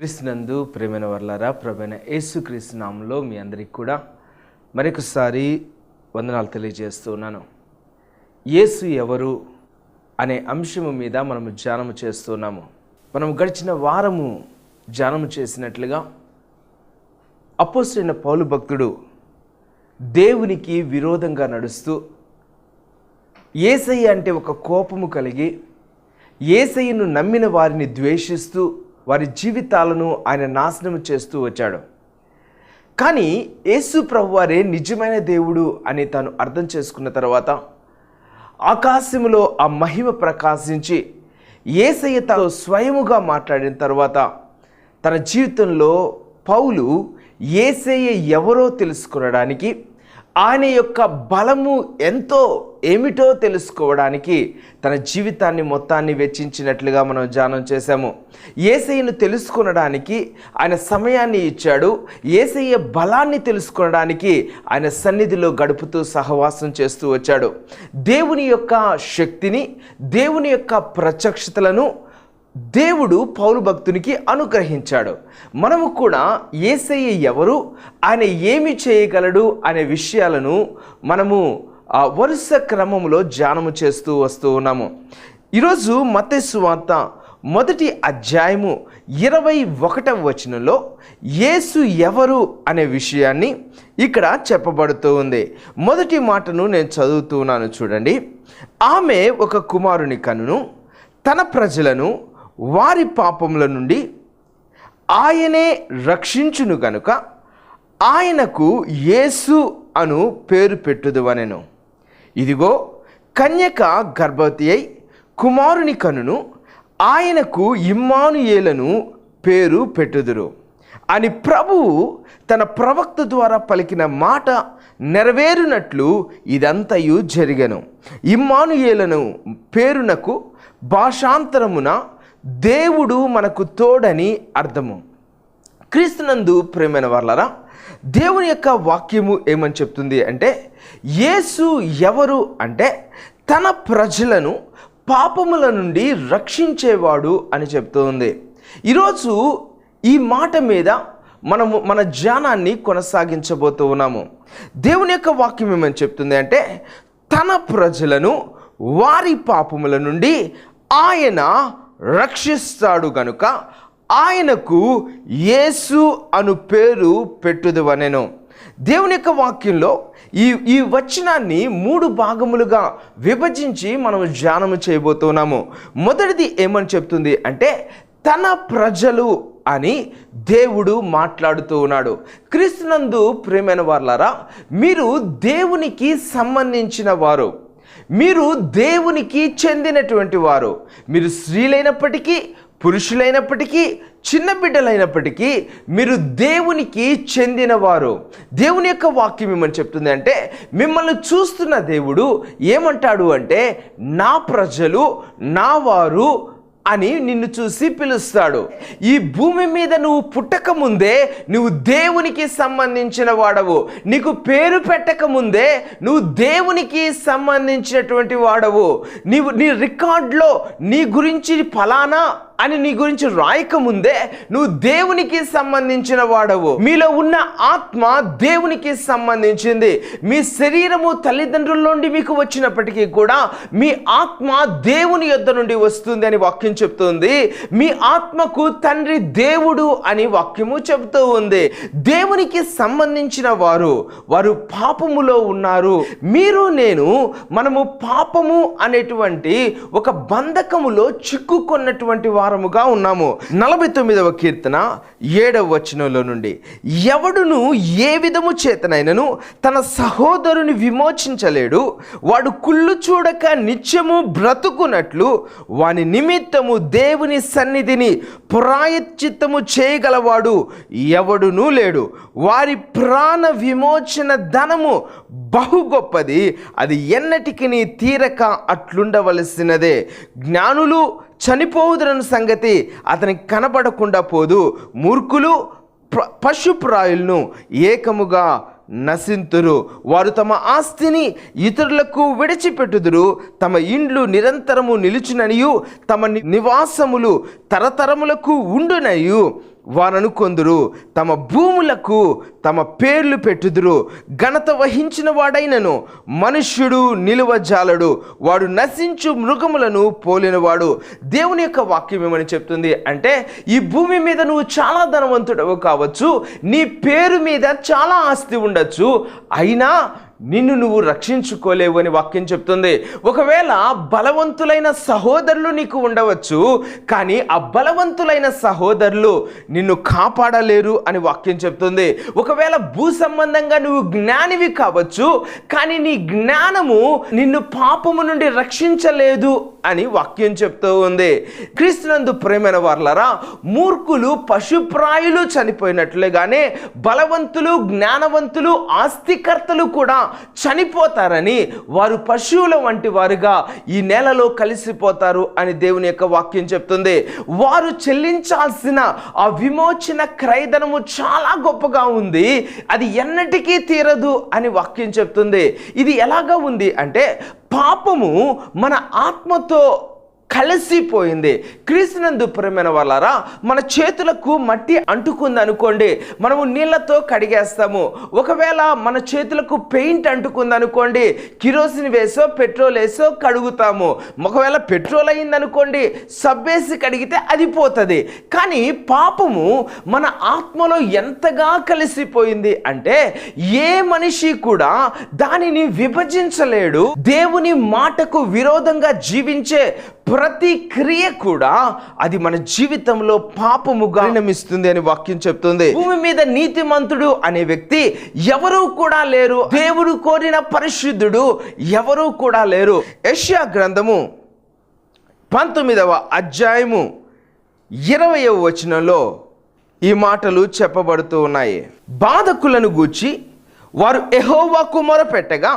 క్రీస్తునందు ప్రేమైన వర్లారా, ప్రభువైన యేసుక్రీస్తు నామములో మీ అందరికీ కూడా మరొకసారి వందనాలు తెలియజేస్తున్నాను. యేసు ఎవరు అనే అంశము మీద మనము ధ్యానము చేస్తున్నాము. మనం గడిచిన వారము ధ్యానము చేసినట్లుగా అపోస్తలుడైన పౌలు భక్తుడు దేవునికి విరోధంగా నడుస్తూ యేసయ్య అంటే ఒక కోపము కలిగి యేసయ్యను నమ్మిన వారిని ద్వేషిస్తూ వారి జీవితాలను ఆయన నాశనం చేస్తూ వచ్చాడు. కానీ యేసు ప్రభువారే నిజమైన దేవుడు అని తాను అర్థం చేసుకున్న తర్వాత ఆకాశములో ఆ మహిమ ప్రకాశించి యేసయ్య తాను స్వయముగా మాట్లాడిన తర్వాత తన జీవితంలో పౌలు యేసయ్య ఎవరో తెలుసుకోవడానికి, ఆయన యొక్క బలము ఎంతో ఏమిటో తెలుసుకోవడానికి తన జీవితాన్ని మొత్తాన్ని వెచ్చించినట్లుగా మనం ధ్యానం చేశాము. యేసయ్యను తెలుసుకొనడానికి ఆయన సమయాన్ని ఇచ్చాడు. యేసయ్య బలాన్ని తెలుసుకోవడానికి ఆయన సన్నిధిలో గడుపుతూ సహవాసం చేస్తూ వచ్చాడు. దేవుని యొక్క శక్తిని, దేవుని యొక్క ప్రత్యక్షతలను దేవుడు పౌలు భక్తునికి అనుగ్రహించాడు. మనము కూడా యేసయ్య ఎవరు, ఆయన ఏమి చేయగలడు అనే విషయాలను మనము వరుస క్రమంలో ధ్యానము చేస్తూ వస్తూ ఉన్నాము. ఈరోజు మత్తయి సువార్త 1వ అధ్యాయము 21వ వచనంలో యేసు ఎవరు అనే విషయాన్ని ఇక్కడ చెప్పబడుతూ ఉంది. మొదటి మాటను నేను చదువుతున్నాను, చూడండి. ఆమె ఒక కుమారుని కనును, తన ప్రజలను వారి పాపముల నుండి ఆయనే రక్షించును గనుక ఆయనకు యేసు అను పేరు పెట్టుదువనెను. ఇదిగో, కన్యక గర్భవతి అయి కుమారుని కనును, ఆయనకు ఇమ్మానుయేలను పేరు పెట్టుదురు అని ప్రభువు తన ప్రవక్త ద్వారా పలికిన మాట నెరవేరునట్లు ఇదంతయు జరిగెను. ఇమ్మానుయేలను పేరునకు భాషాంతరమున దేవుడు మనకు తోడని అర్థము. క్రీస్తునందు ప్రేమైన వారలారా, దేవుని యొక్క వాక్యము ఏమని చెప్తుంది అంటే, యేసు ఎవరు అంటే తన ప్రజలను పాపముల నుండి రక్షించేవాడు అని చెప్తుంది. ఈరోజు ఈ మాట మీద మనము మన ధ్యానాన్ని కొనసాగించబోతూ ఉన్నాము. దేవుని యొక్క వాక్యం ఏమని చెప్తుంది అంటే, తన ప్రజలను వారి పాపముల నుండి ఆయన రక్షిస్తాడు గనుక ఆయనకు యేసు అను పేరు పెట్టుదువనెను. దేవుని యొక్క వాక్యంలో ఈ వచనాన్ని 3 భాగములుగా విభజించి మనం ధ్యానము చేయబోతున్నాము. మొదటిది ఏమని చెప్తుంది అంటే, తన ప్రజలు అని దేవుడు మాట్లాడుతూ ఉన్నాడు. క్రీస్తునందు ప్రియమైన వారలారా, మీరు దేవునికి సంబంధించిన వారు, మీరు దేవునికి చెందినటువంటి వారు. మీరు స్త్రీలైనప్పటికీ, పురుషులైనప్పటికీ, చిన్న బిడ్డలైనప్పటికీ మీరు దేవునికి చెందినవారు. దేవుని యొక్క వాక్యం ఏమని చెప్తుంది అంటే, మిమ్మల్ని చూస్తున్న దేవుడు ఏమంటాడు అంటే, నా ప్రజలు, నా వారు అని నిన్ను చూసి పిలుస్తాడు. ఈ భూమి మీద నువ్వు పుట్టక ముందే నువ్వు దేవునికి సంబంధించిన వాడవు. నీకు పేరు పెట్టక ముందే నువ్వు దేవునికి సంబంధించినటువంటి వాడవు. నీ రికార్డులో నీ గురించి ఫలానా అని నీ గురించి రాయకముందే నువ్వు దేవునికి సంబంధించిన వాడవు. మీలో ఉన్న ఆత్మ దేవునికి సంబంధించింది. మీ శరీరము తల్లిదండ్రుల నుండి మీకు వచ్చినప్పటికీ కూడా మీ ఆత్మ దేవుని యొద్ద నుండి వస్తుంది అని వాక్యం చెప్తుంది. మీ ఆత్మకు తండ్రి దేవుడు అని వాక్యము చెబుతూ ఉంది. దేవునికి సంబంధించిన వారు పాపములో ఉన్నారు. మీరు నేను మనము పాపము అనేటువంటి ఒక బంధకములో చిక్కుకున్నటువంటి వారముగా ఉన్నాము. 49వ కీర్తన 7వ వచనంలో నుండి, ఎవడును ఏ విధము చేతనైనను తన సహోదరుని విమోచించలేడు. వాడు కుళ్ళు చూడక నిత్యము బ్రతుకున్నట్లు వాని నిమిత్తము దేవుని సన్నిధిని ప్రాయశ్చిత్తము చేయగలవాడు ఎవడునూ లేడు. వారి ప్రాణ విమోచన ధనము బహు గొప్పది, అది ఎన్నటికి తీరక అట్లుండవలసినదే. జ్ఞానులు చనిపోవుదరని సంగతి అతనికి కనబడకుండా పోదు. మూర్ఖులు పశుప్రాయులను ఏకముగా నశింతురు. వారు తమ ఆస్తిని ఇతరులకు విడిచిపెట్టుదురు. తమ ఇండ్లు నిరంతరము నిలుచుననియు తమ నివాసములు తరతరములకు ఉండునయు వారనుకొందురు, తమ భూములకు తమ పేర్లు పెట్టుదురు. ఘనత వహించిన వాడైనను మనుష్యుడు నిలువజాలడు, వాడు నశించు మృగములను పోలినవాడు. దేవుని యొక్క వాక్యం ఏమని చెప్తుంది అంటే, ఈ భూమి మీద నువ్వు చాలా ధనవంతుడవు కావచ్చు, నీ పేరు మీద చాలా ఆస్తి ఉండొచ్చు, అయినా నిన్ను నువ్వు రక్షించుకోలేవు అని వాక్యం చెప్తుంది. ఒకవేళ బలవంతులైన సహోదరులు నీకు ఉండవచ్చు, కానీ ఆ బలవంతులైన సహోదరులు నిన్ను కాపాడలేరు అని వాక్యం చెప్తుంది. ఒకవేళ భూ సంబంధంగా నువ్వు జ్ఞానివి కావచ్చు, కానీ నీ జ్ఞానము నిన్ను పాపము నుండి రక్షించలేదు అని వాక్యం చెప్తూ ఉంది. క్రీస్తునందు ప్రేమైన వారలారా, మూర్ఖులు పశుప్రాయులు చనిపోయినట్లుగానే బలవంతులు, జ్ఞానవంతులు, ఆస్తికర్తలు కూడా చనిపోతారని, వారు పశువుల వంటి వారుగా ఈ నేలలో కలిసిపోతారు అని దేవుని యొక్క వాక్యం చెప్తుంది. వారు చెల్లించాల్సిన ఆ విమోచన క్రయధనము చాలా గొప్పగా ఉంది, అది ఎన్నటికీ తీరదు అని వాక్యం చెప్తుంది. ఇది ఎలాగా ఉంది అంటే, పాపము మన ఆత్మతో కలిసిపోయింది. క్రీస్తునందు ప్రేమైన వాళ్ళారా, మన చేతులకు మట్టి అంటుకుంది అనుకోండి, మనము నీళ్లతో కడిగేస్తాము. ఒకవేళ మన చేతులకు పెయింట్ అంటుకుంది అనుకోండి, కిరోసిన్ వేసో పెట్రోల్ వేసో కడుగుతాము. ఒకవేళ పెట్రోల్ అయింది అనుకోండి, సబ్బేసి కడిగితే అది పోతుంది. కానీ పాపము మన ఆత్మలో ఎంతగా కలిసిపోయింది అంటే, ఏ మనిషి కూడా దానిని విభజించలేడు. దేవుని మాటకు విరోధంగా జీవించే ప్రతి క్రియ కూడా అది మన జీవితంలో పాపముగా పరిణమిస్తుంది అని వాక్యం చెప్తుంది. భూమి మీద నీతిమంతుడు అనే వ్యక్తి ఎవరూ కూడా లేరు. దేవుడు కోరిన పరిశుద్ధుడు ఎవరూ కూడా లేరు. యెషయా గ్రంథము 19వ అధ్యాయము 20వ వచనంలో ఈ మాటలు చెప్పబడుతూ ఉన్నాయి. బాధకులను గూర్చి వారు యెహోవాకు మొరపెట్టగా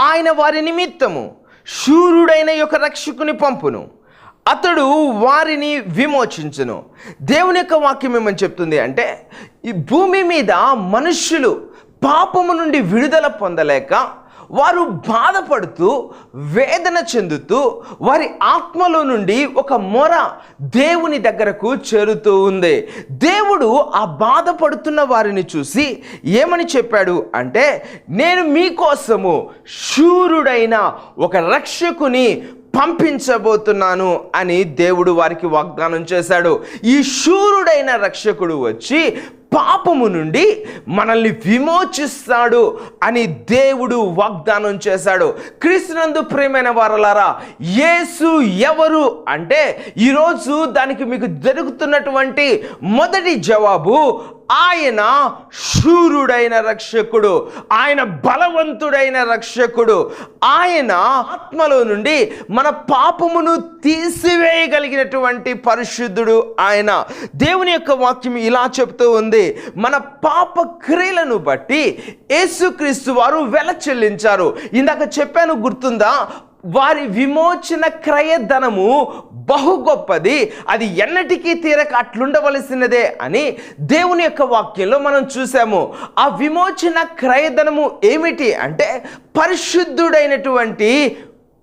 ఆయన వారి నిమిత్తము శూరుడైన యొక్క రక్షకుని పంపును, అతడు వారిని విమోచించును. దేవుని యొక్క వాక్యం ఏమని చెప్తుంది అంటే, ఈ భూమి మీద మనుష్యులు పాపము నుండి విడుదల పొందలేక వారు బాధపడుతూ వేదన చెందుతూ వారి ఆత్మలో నుండి ఒక మొర దేవుని దగ్గరకు చేరుతూ ఉంది. దేవుడు ఆ బాధపడుతున్న వారిని చూసి ఏమని చెప్పాడు అంటే, నేను మీకోసము శూరుడైన ఒక రక్షకుని పంపించబోతున్నాను అని దేవుడు వారికి వాగ్దానం చేశాడు. ఈ శూరుడైన రక్షకుడు వచ్చి పాపము నుండి మనల్ని విమోచిస్తాడు అని దేవుడు వాగ్దానం చేశాడు. క్రీస్తునందు ప్రియమైన వారలారా, యేసు ఎవరు అంటే, ఈరోజు దానికి మీకు జరుగుతున్నటువంటి మొదటి జవాబు, ఆయన శూరుడైన రక్షకుడు, ఆయన బలవంతుడైన రక్షకుడు, ఆయన ఆత్మలో నుండి మన పాపమును తీసివేయగలిగినటువంటి పరిశుద్ధుడు ఆయన. దేవుని యొక్క వాక్యం ఇలా చెప్తూ ఉంది, మన పాప క్రియలను బట్టి యేసుక్రీస్తు వారు వెల చెల్లించారు. ఇందాక చెప్పాను, గుర్తుందా? వారి విమోచన క్రయధనము బహు గొప్పది, అది ఎన్నటికీ తీరక అట్లుండవలసినదే అని దేవుని యొక్క వాక్యంలో మనం చూసాము. ఆ విమోచన క్రయధనము ఏమిటి అంటే, పరిశుద్ధుడైనటువంటి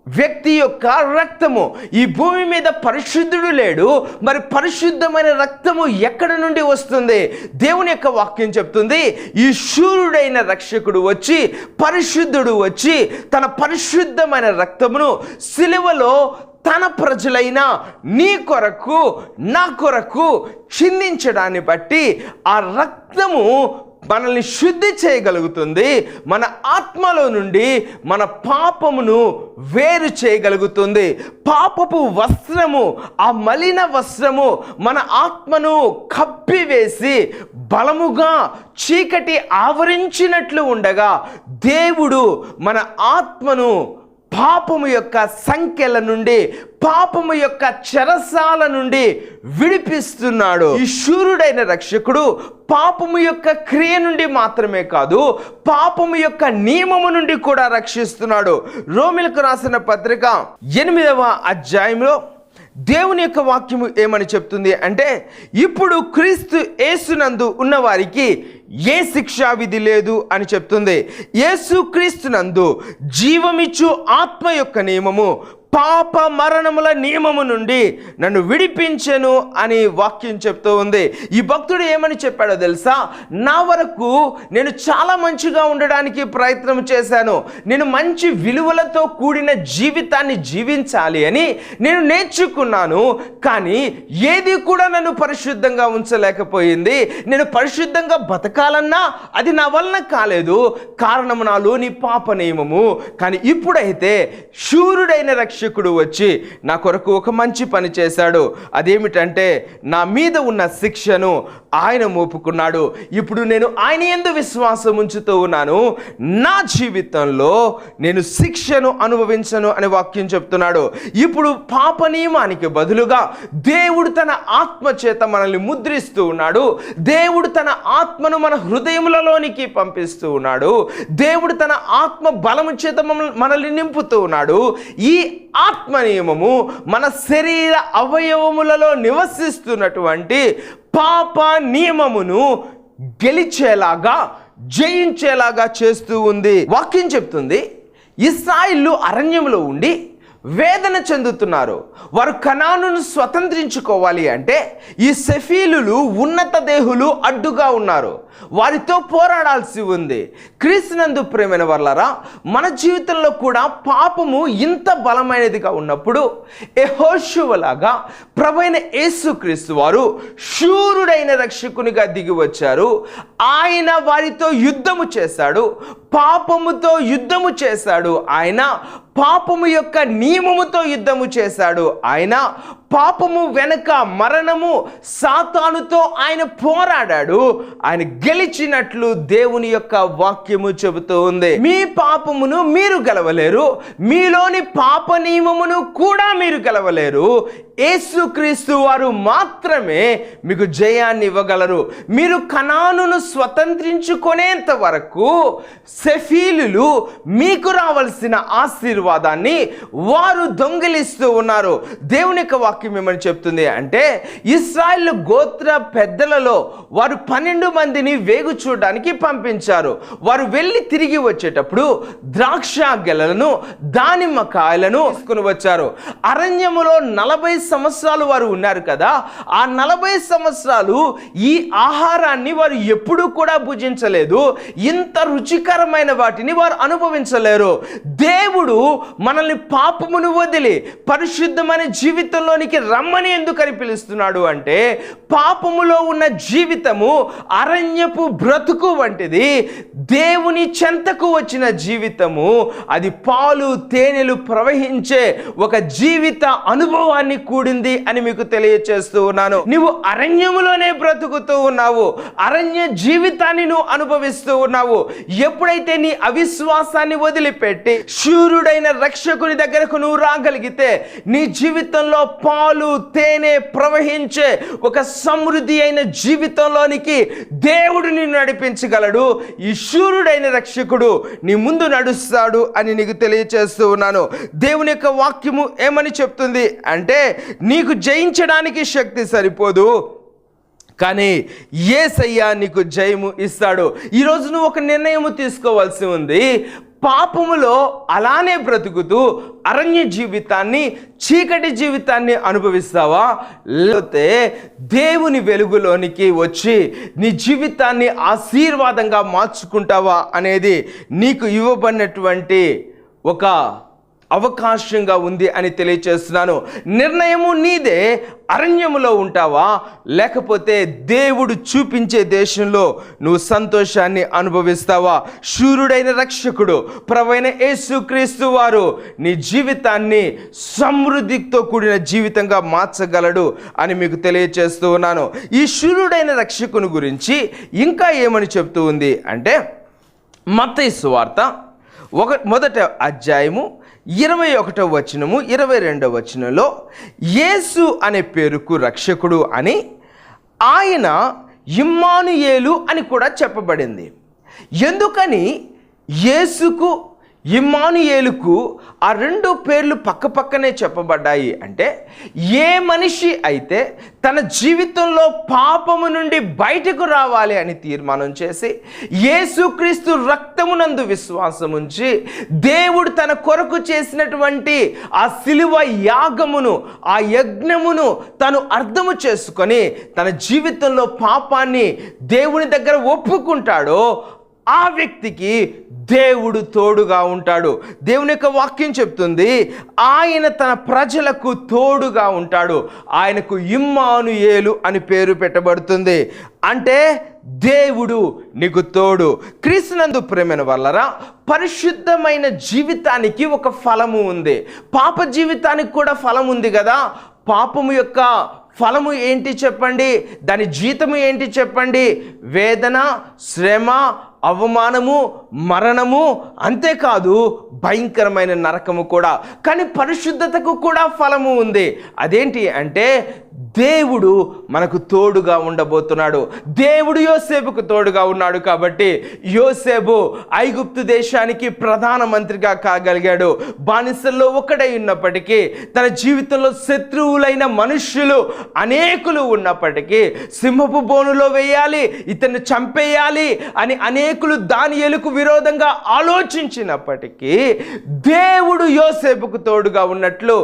వ్యక్తి యొక్క రక్తము. ఈ భూమి మీద పరిశుద్ధుడు లేడు, మరి పరిశుద్ధమైన రక్తము ఎక్కడి నుండి వస్తుంది? దేవుని యొక్క వాక్యం చెప్తుంది, ఈ శూరుడైన రక్షకుడు వచ్చి, పరిశుద్ధుడు వచ్చి తన పరిశుద్ధమైన రక్తమును సిలువలో తన ప్రజలైన నీ కొరకు నా కొరకు చిందించడాన్ని బట్టి ఆ రక్తము మనల్ని శుద్ధి చేయగలుగుతుంది. మన ఆత్మలో నుండి మన పాపమును వేరు చేయగలుగుతుంది. పాపపు వస్త్రము, ఆ మలిన వస్త్రము మన ఆత్మను కప్పివేసి బలముగా చీకటి ఆవరించినట్లు ఉండగా, దేవుడు మన ఆత్మను పాపము యొక్క సంఖ్యల నుండి, పాపము యొక్క చెరసాల నుండి విడిపిస్తున్నాడు. ఈ శూరుడైన రక్షకుడు పాపము యొక్క క్రియ నుండి మాత్రమే కాదు, పాపము యొక్క నియమము నుండి కూడా రక్షిస్తున్నాడు. రోమీయులకు రాసిన పత్రిక 8వ అధ్యాయంలో దేవుని యొక్క వాక్యము ఏమని చెప్తుంది అంటే, ఇప్పుడు క్రీస్తు యేసునందు ఉన్నవారికి ఏ శిక్షా విధి లేదు అని చెప్తుంది. యేసు క్రీస్తునందు జీవమిచ్చు ఆత్మ యొక్క నియమము పాప మరణముల నియమము నుండి నన్ను విడిపించెను అని వాక్యం చెప్తూ ఉంది. ఈ భక్తుడు ఏమని చెప్పాడో తెలుసా? నా వరకు నేను చాలా మంచిగా ఉండడానికి ప్రయత్నం చేశాను, నేను మంచి విలువలతో కూడిన జీవితాన్ని జీవించాలి అని నేను నేర్చుకున్నాను, కానీ ఏది కూడా నన్ను పరిశుద్ధంగా ఉంచలేకపోయింది. నేను పరిశుద్ధంగా బతకాలన్నా అది నా వలన కాలేదు, కారణం నాలోని పాప నియమము. కానీ ఇప్పుడైతే శూరుడైన రక్షకుడు వచ్చి నా కొరకు ఒక మంచి పని చేశాడు. అదేమిటంటే నా మీద ఉన్న శిక్షను ఆయన మోపుకున్నాడు. ఇప్పుడు నేను ఆయన యందు విశ్వాసం ఉంచుతూ ఉన్నాను, నా జీవితంలో నేను శిక్షను అనుభవించను అని వాక్యం చెప్తున్నాడు. ఇప్పుడు పాప నియమానికి బదులుగా దేవుడు తన ఆత్మ చేత మనల్ని ముద్రిస్తూ ఉన్నాడు. దేవుడు తన ఆత్మను మన హృదయములలోనికి పంపిస్తూ ఉన్నాడు. దేవుడు తన ఆత్మ బలము చేత మనల్ని నింపుతూ ఉన్నాడు. ఈ ఆత్మ నియమము మన శరీర అవయవములలో నివసిస్తున్నటువంటి పాప నియమమును గెలిచేలాగా, జయించేలాగా చేస్తూ ఉంది. వాక్యం చెప్తుంది, ఇశ్రాయేలు అరణ్యంలో ఉండి వేదన చెందుతున్నారు. వారు కనానును స్వతంత్రించుకోవాలి అంటే ఈ సెఫీలులు ఉన్నత దేహులు అడ్డుగా ఉన్నారు, వారితో పోరాడాల్సి ఉంది. క్రీస్తునందు ప్రేమైన వారలారా, మన జీవితంలో కూడా పాపము ఇంత బలమైనదిగా ఉన్నప్పుడు యెహోషువలాగా ప్రభువైన యేసుక్రీస్తు వారు శూరుడైన రక్షకునిగా దిగి వచ్చారు. ఆయన వారితో యుద్ధము చేశాడు, పాపముతో యుద్ధము చేశాడు. ఆయన పాపము యొక్క నియమముతో యుద్ధము చేశాడు. ఆయన పాపము వెనక మరణము సాతానుతో ఆయన పోరాడాడు. ఆయన గెలిచినట్లు దేవుని యొక్క వాక్యము చెబుతూ ఉంది. మీ పాపమును మీరు గెలవలేరు, మీలోని పాప నియమమును కూడా మీరు గెలవలేరు. యేసుక్రీస్తు వారు మాత్రమే మీకు జయాన్ని ఇవ్వగలరు. మీరు కనానును స్వతంత్రించుకునేంత వరకు సెఫీలులు మీకు రావాల్సిన ఆశీర్వాదాన్ని వారు దొంగిలిస్తూ ఉన్నారు. దేవుని యొక్క వాక్యం ఏమని చెప్తుంది అంటే, ఇశ్రాయేలు గోత్ర పెద్దలలో వారు 12 మందిని వేగు చూడడానికి పంపించారు. వారు వెళ్ళి తిరిగి వచ్చేటప్పుడు ద్రాక్ష గెలలను, దానిమ్మ కాయలను తీసుకుని వచ్చారు. అరణ్యములో 40 సంవత్సరాలు వారు ఉన్నారు కదా, ఆ 40 సంవత్సరాలు ఈ ఆహారాన్ని వారు ఎప్పుడూ కూడా భుజించలేదు. ఇంత రుచికరమైన వాటిని వారు అనుభవించలేరు. దేవుడు మనల్ని పాపమును వదిలి పరిశుద్ధమైన జీవితంలోనికి రమ్మని ఎందుకని పిలుస్తున్నాడు అంటే, పాపములో ఉన్న జీవితము అరణ్యపు బ్రతుకు వంటిది. దేవుని చెంతకు వచ్చిన జీవితము అది పాలు తేనెలు ప్రవహించే ఒక జీవిత అనుభవాన్ని కూడింది అని మీకు తెలియచేస్తూ ఉన్నాను. నువ్వు అరణ్యములోనే బ్రతుకుతూ ఉన్నావు, అరణ్య జీవితాన్ని నువ్వు అనుభవిస్తూ ఉన్నావు. ఎప్పుడైతే నీ అవిశ్వాసాన్ని వదిలిపెట్టి శూరుడైన రక్షకుని దగ్గరకు నువ్వు రాగలిగితే నీ జీవితంలో పాలు తేనె ప్రవహించే ఒక సమృద్ధి అయిన జీవితంలోనికి దేవుడు నిన్ను నడిపించగలడు. ఈ శూరుడైన రక్షకుడు నీ ముందు నడుస్తాడు అని నీకు తెలియచేస్తూ ఉన్నాను. దేవుని యొక్క వాక్యము ఏమని చెప్తుంది అంటే, నీకు జయించడానికి శక్తి సరిపోదు, కానీ యేసయ్య నీకు జయము ఇస్తాడు. ఈరోజు నువ్వు ఒక నిర్ణయము తీసుకోవాల్సి ఉంది. పాపములో అలానే బ్రతుకుతూ అరణ్య జీవితాన్ని, చీకటి జీవితాన్ని అనుభవిస్తావా, లేకపోతే దేవుని వెలుగులోనికి వచ్చి నీ జీవితాన్ని ఆశీర్వాదంగా మార్చుకుంటావా అనేది నీకు ఇవ్వబడినటువంటి ఒక అవకాశంగా ఉంది అని తెలియచేస్తున్నాను. నిర్ణయము నీదే. అరణ్యములో ఉంటావా, లేకపోతే దేవుడు చూపించే దేశంలో నువ్వు సంతోషాన్ని అనుభవిస్తావా? శూరుడైన రక్షకుడు ప్రభువైన యేసుక్రీస్తు వారు నీ జీవితాన్ని సమృద్ధితో కూడిన జీవితంగా మార్చగలడు అని మీకు తెలియచేస్తూ ఉన్నాను. ఈ శూరుడైన రక్షకుని గురించి ఇంకా ఏమని చెప్తూ ఉంది అంటే, మత్తయి సువార్త 1వ అధ్యాయము 21వ వచనము 22వ వచనంలో యేసు అనే పేరుకు రక్షకుడు అని, ఆయన ఇమ్మానుయేలు అని కూడా చెప్పబడింది. ఎందుకని యేసుకు ఇమ్మానుయేలుకు ఆ రెండు పేర్లు పక్కపక్కనే చెప్పబడ్డాయి. అంటే ఏ మనిషి అయితే తన జీవితంలో పాపము నుండి బయటకు రావాలి అని తీర్మానం చేసి యేసుక్రీస్తు రక్తమునందు విశ్వాసం ఉంచి దేవుడు తన కొరకు చేసినటువంటి ఆ శిలువ యాగమును, ఆ యజ్ఞమును తను అర్థము చేసుకొని తన జీవితంలో పాపాన్ని దేవుని దగ్గర ఒప్పుకుంటాడో ఆ వ్యక్తికి దేవుడు తోడుగా ఉంటాడు. దేవుని యొక్క వాక్యం చెప్తుంది, ఆయన తన ప్రజలకు తోడుగా ఉంటాడు. ఆయనకు ఇమ్మానుయేలు అని పేరు పెట్టబడుతుంది. అంటే దేవుడు నీకు తోడు. క్రీస్తునందు ప్రేమైన వాళ్ళరా, పరిశుద్ధమైన జీవితానికి ఒక ఫలము ఉంది. పాప జీవితానికి కూడా ఫలం ఉంది కదా. పాపము యొక్క ఫలము ఏంటి చెప్పండి? దాని జీతము ఏంటి చెప్పండి? వేదన, శ్రమ, అవమానము, మరణము, అంతేకాదు భయంకరమైన నరకము కూడా. కానీ పరిశుద్ధతకు కూడా ఫలము ఉంది. అదేంటి అంటే దేవుడు మనకు తోడుగా ఉండబోతున్నాడు. దేవుడు యోసేపుకు తోడుగా ఉన్నాడు కాబట్టి యోసేపు ఐగుప్తు దేశానికి ప్రధానమంత్రిగా కాగలిగాడు. బానిసల్లో ఒకడై ఉన్నప్పటికీ తన జీవితంలో శత్రువులైన మనుష్యులు అనేకులు ఉన్నప్పటికీ సింహపు బోనులో వేయాలి, ఇతన్ని చంపేయాలి అని అనేకులు దానియేలుకు విరోధంగా ఆలోచించినప్పటికీ దేవుడు యోసేపుకు తోడుగా ఉన్నట్లు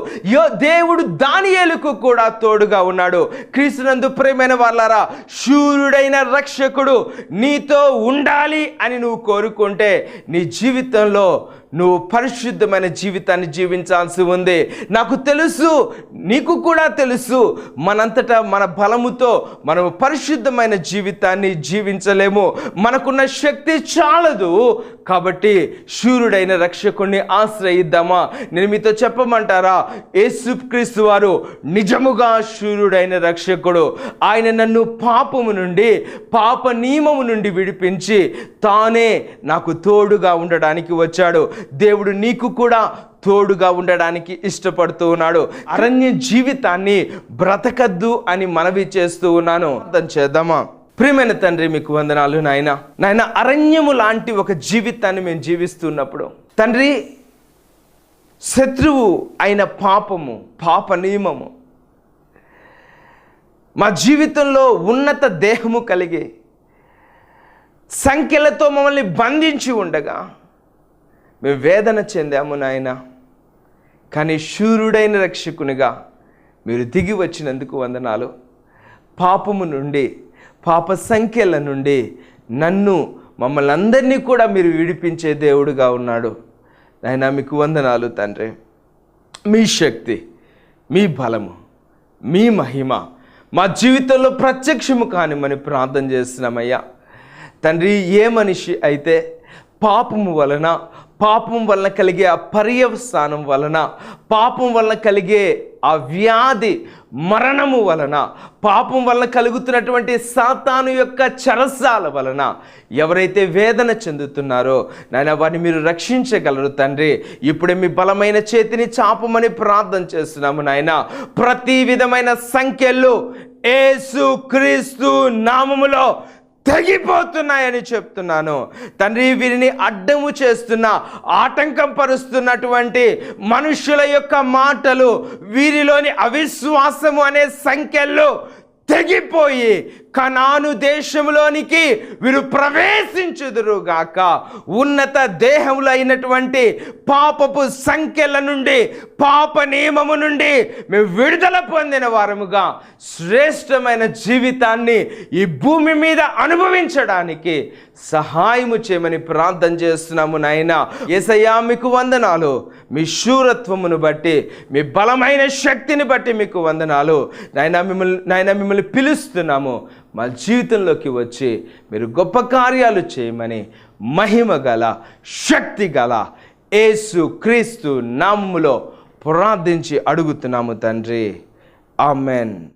దేవుడు దానియేలుకు కూడా తోడుగా ఉన్నాడు. క్రీస్తునందు ప్రియమైన వాళ్ళారా, శూరుడైన రక్షకుడు నీతో ఉండాలి అని నువ్వు కోరుకుంటే నీ జీవితంలో నువ్వు పరిశుద్ధమైన జీవితాన్ని జీవించాల్సి ఉంది. నాకు తెలుసు, నీకు కూడా తెలుసు, మనంతటా మన బలముతో మనం పరిశుద్ధమైన జీవితాన్ని జీవించలేము. మనకున్న శక్తి చాలదు. కాబట్టి శూరుడైన రక్షకుడిని ఆశ్రయిద్దామా? నేను మీతో చెప్పమంటారా, యేసుక్రీస్తు వారు నిజముగా శూరుడైన రక్షకుడు. ఆయన నన్ను పాపము నుండి, పాప నియమము నుండి విడిపించి తానే నాకు తోడుగా ఉండడానికి వచ్చాడు. దేవుడు నీకు కూడా తోడుగా ఉండడానికి ఇష్టపడుతూ ఉన్నాడు. అరణ్య జీవితాన్ని బ్రతకద్దు అని మనవి చేస్తూ ఉన్నాను. అర్థం చేద్దామా? ప్రియమైన తండ్రి, మీకు వందనాలు నాయన. నాయన, అరణ్యము లాంటి ఒక జీవితాన్ని మేము జీవిస్తున్నప్పుడు తండ్రి, శత్రువు అయిన పాపము, పాప నియమము మా జీవితంలో ఉన్నత దేహము కలిగి సంఖ్యలతో మమ్మల్ని బంధించి ఉండగా మేము వేదన చెందాము నాయన. కానీ శూరుడైన రక్షకునిగా మీరు దిగి వచ్చినందుకు వందనాలు. పాపము నుండి, పాప సంఖ్యల నుండి నన్ను, మమ్మల్ని అందరినీ కూడా మీరు విడిపించే దేవుడుగా ఉన్నాడు నాయన. మీకు వందనాలు తండ్రి. మీ శక్తి, మీ బలము, మీ మహిమ మా జీవితంలో ప్రత్యక్షము కానిమని ప్రార్థన చేస్తున్నామయ్యా తండ్రి. ఏ మనిషి అయితే పాపము వలన, పాపం వలన కలిగే ఆ పర్యవసానం వలన, పాపం వలన కలిగే ఆ వ్యాధి, మరణము వలన, పాపం వలన కలుగుతున్నటువంటి సాతాను యొక్క చెరసాల వలన ఎవరైతే వేదన చెందుతున్నారో నాయన, వారిని మీరు రక్షించగలరు తండ్రి. ఇప్పుడే మీ బలమైన చేతిని చాపమని ప్రార్థన చేస్తున్నాము నాయన. ప్రతి విధమైన సంఖ్యలు యేసుక్రీస్తు నామములో తెగిపోతున్నాయని చెప్తున్నాను తండ్రి. వీరిని అడ్డము చేస్తున్న, ఆటంకం పరుస్తున్నటువంటి మనుషుల యొక్క మాటలు, వీరిలోని అవిశ్వాసము అనే సంఖ్యలు తెగిపోయి కనాను దేశంలోనికి వీరు ప్రవేశించుదురుగాక. ఉన్నత దేహములు అయినటువంటి పాపపు సంఖ్యల నుండి, పాప నియమము నుండి మేము విడుదల పొందిన వారముగా శ్రేష్టమైన జీవితాన్ని ఈ భూమి మీద అనుభవించడానికి సహాయము చేయమని ప్రార్థన చేస్తున్నాము నాయన. యేసయ్యా, మీకు వందనాలు. మీ శూరత్వమును బట్టి, మీ బలమైన శక్తిని బట్టి మీకు వందనాలు నాయన. మిమ్మల్ని పిలుస్తున్నాము. మా జీవితంలోకి వచ్చి మీరు గొప్ప కార్యాలు చేయమని మహిమ గల, శక్తి గల యేసుక్రీస్తు నామములో ప్రార్థించి అడుగుతున్నాము తండ్రి. ఆమెన్.